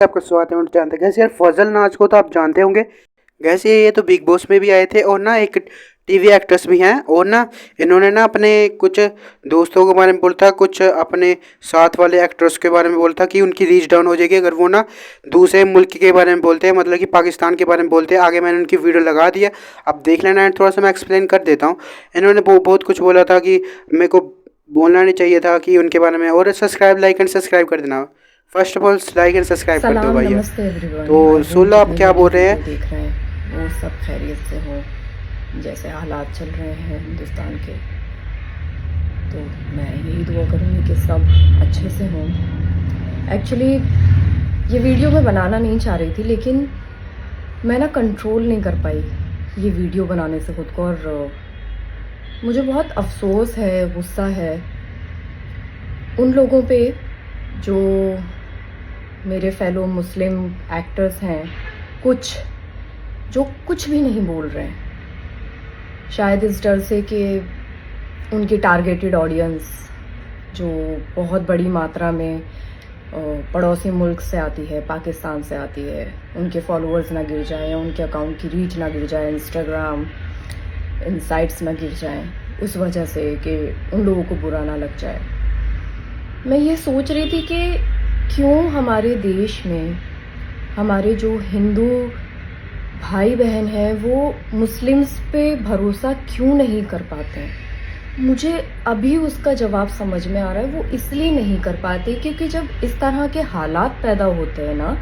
आपका स्वागत है। मैं जानते हैं गैस यार फजल नाज को तो आप जानते होंगे। गैस ये तो बिग बॉस में भी आए थे और ना एक टीवी एक्ट्रेस भी हैं। और ना इन्होंने ना अपने कुछ दोस्तों के बारे में बोलता, कुछ अपने साथ वाले एक्ट्रेस के बारे में बोलता कि उनकी रीच डाउन हो जाएगी अगर वो ना दूसरे मुल्क के बारे में बोलते हैं, मतलब कि पाकिस्तान के बारे में बोलते हैं। आगे मैंने उनकी वीडियो लगा दिया, अब देख लेना। थोड़ा सा मैं एक्सप्लेन कर देता हूँ। इन्होंने बहुत कुछ बोला था कि मेरे को बोलना नहीं चाहिए था कि उनके बारे में। और सब्सक्राइब, लाइक एंड सब्सक्राइब कर देना। First of all like and subscribe कर दो सलाम भैया। नमस्ते एवरीवन। तो आई होप सोलह आप जितने क्या मेरी बोल रहे वीडियो हैं? देख रहे हैं वो सब खैरियत से हो। जैसे हालात चल रहे हैं हिंदुस्तान के, तो मैं यही दुआ करूँगी कि सब अच्छे से हों। एक्चुअली ये वीडियो मैं बनाना नहीं चाह रही थी, लेकिन मैं ना कंट्रोल नहीं कर पाई ये वीडियो बनाने से खुद को। और मुझे बहुत अफसोस है, गुस्सा है उन लोगों पे जो मेरे फेलो मुस्लिम एक्टर्स हैं, कुछ जो कुछ भी नहीं बोल रहे हैं, शायद इस डर से कि उनकी टारगेटेड ऑडियंस जो बहुत बड़ी मात्रा में पड़ोसी मुल्क से आती है, पाकिस्तान से आती है, उनके फॉलोअर्स ना गिर जाएं, उनके अकाउंट की रीच ना गिर जाए, इंस्टाग्राम इन साइट्स ना गिर जाएं, उस वजह से कि उन लोगों को बुरा ना लग जाए। मैं ये सोच रही थी कि क्यों हमारे देश में हमारे जो हिंदू भाई बहन हैं वो मुस्लिम्स पे भरोसा क्यों नहीं कर पाते हैं। मुझे अभी उसका जवाब समझ में आ रहा है। वो इसलिए नहीं कर पाते क्योंकि जब इस तरह के हालात पैदा होते हैं ना,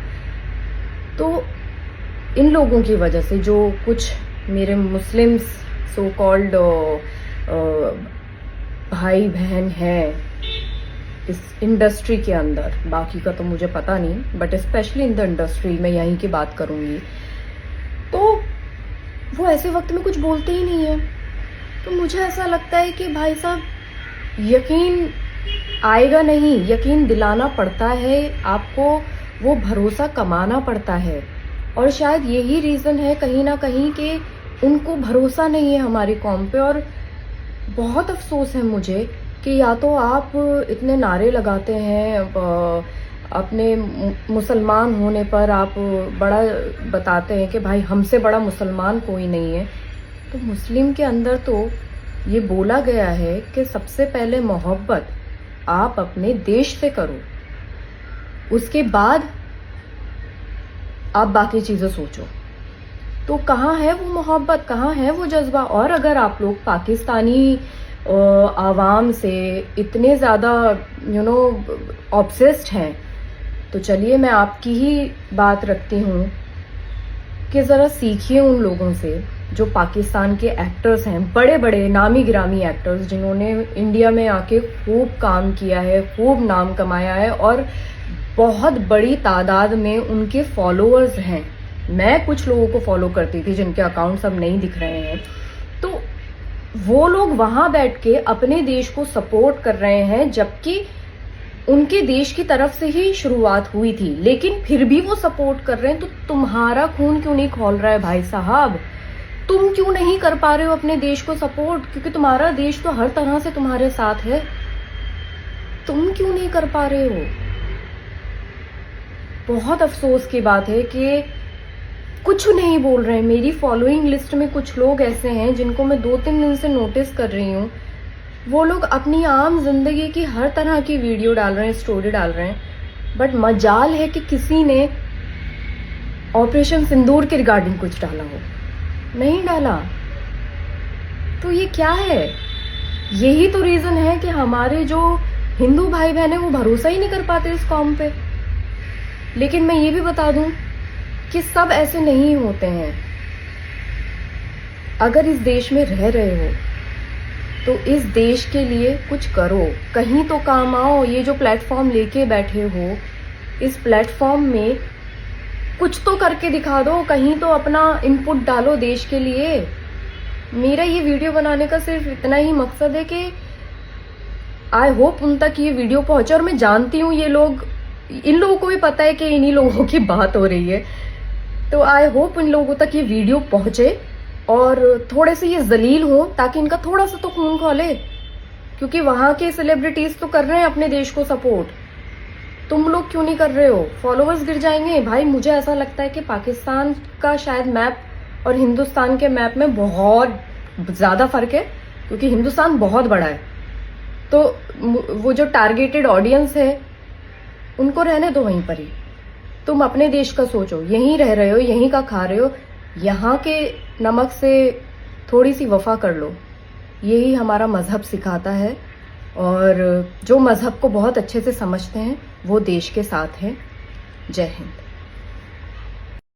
तो इन लोगों की वजह से जो कुछ मेरे मुस्लिम्स सो कॉल्ड भाई बहन हैं इस इंडस्ट्री के अंदर, बाकी का तो मुझे पता नहीं, but specially in the industry मैं यहीं की बात करूँगी, तो वो ऐसे वक्त में कुछ बोलते ही नहीं है। तो मुझे ऐसा लगता है कि भाई साहब यकीन आएगा नहीं, यकीन दिलाना पड़ता है आपको, वो भरोसा कमाना पड़ता है। और शायद यही रीज़न है कहीं ना कहीं कि उनको भरोसा नहीं है हमारी कौम पे। और बहुत अफसोस है मुझे कि या तो आप इतने नारे लगाते हैं, अपने मुसलमान होने पर आप बड़ा बताते हैं कि भाई हमसे बड़ा मुसलमान कोई नहीं है। तो मुस्लिम के अंदर तो ये बोला गया है कि सबसे पहले मोहब्बत आप अपने देश से करो, उसके बाद आप बाकी चीज़ें सोचो। तो कहाँ है वो मोहब्बत, कहाँ है वो जज्बा? और अगर आप लोग पाकिस्तानी आवाम से इतने ज़्यादा ऑब्सेस्ड हैं, तो चलिए मैं आपकी ही बात रखती हूँ कि ज़रा सीखिए उन लोगों से जो पाकिस्तान के एक्टर्स हैं, बड़े बड़े नामी गिरामी एक्टर्स जिन्होंने इंडिया में आके खूब काम किया है, खूब नाम कमाया है और बहुत बड़ी तादाद में उनके फॉलोअर्स हैं। मैं कुछ लोगों को फॉलो करती थी जिनके अकाउंट्स अब नहीं दिख रहे हैं। तो वो लोग वहां बैठ के अपने देश को सपोर्ट कर रहे हैं, जबकि उनके देश की तरफ से ही शुरुआत हुई थी, लेकिन फिर भी वो सपोर्ट कर रहे हैं। तो तुम्हारा खून क्यों नहीं खौल रहा है भाई साहब? तुम क्यों नहीं कर पा रहे हो अपने देश को सपोर्ट? क्योंकि तुम्हारा देश तो हर तरह से तुम्हारे साथ है। तुम क्यों नहीं कर पा रहे हो? बहुत अफसोस की बात है कि कुछ नहीं बोल रहे हैं। मेरी फॉलोइंग लिस्ट में कुछ लोग ऐसे हैं जिनको मैं 2-3 दिन से नोटिस कर रही हूँ। वो लोग अपनी आम जिंदगी की हर तरह की वीडियो डाल रहे हैं, स्टोरी डाल रहे हैं, बट मजाल है कि किसी ने ऑपरेशन सिंदूर के रिगार्डिंग कुछ डाला हो, नहीं डाला। तो ये क्या है? यही तो रीजन है कि हमारे जो हिंदू भाई बहन है वो भरोसा ही नहीं कर पाते इस कौम पे। लेकिन मैं ये भी बता दूं कि सब ऐसे नहीं होते हैं। अगर इस देश में रह रहे हो तो इस देश के लिए कुछ करो, कहीं तो काम आओ। ये जो प्लेटफॉर्म लेके बैठे हो, इस प्लेटफॉर्म में कुछ तो करके दिखा दो, कहीं तो अपना इनपुट डालो देश के लिए। मेरा ये वीडियो बनाने का सिर्फ इतना ही मकसद है कि आई होप उन तक ये वीडियो पहुंचे। और मैं जानती हूँ ये लोग, इन लोगों को भी पता है कि इन्हीं लोगों की बात हो रही है, तो आई होप इन लोगों तक ये वीडियो पहुंचे और थोड़े से ये जलील हो, ताकि इनका थोड़ा सा तो खून खौले। क्योंकि वहां के सेलिब्रिटीज तो कर रहे हैं अपने देश को सपोर्ट, तुम लोग क्यों नहीं कर रहे हो? फॉलोअर्स गिर जाएंगे भाई। मुझे ऐसा लगता है कि पाकिस्तान का शायद मैप और हिंदुस्तान के मैप में बहुत ज़्यादा फर्क है, क्योंकि हिंदुस्तान बहुत बड़ा है। तो वो जो टारगेटेड ऑडियंस है उनको रहने दो वहीं पर ही। तुम अपने देश का सोचो, यहीं रह रहे हो, यहीं का खा रहे हो, यहाँ के नमक से थोड़ी सी वफा कर लो। यही हमारा मज़हब सिखाता है, और जो मज़हब को बहुत अच्छे से समझते हैं वो देश के साथ हैं। जय हिंद।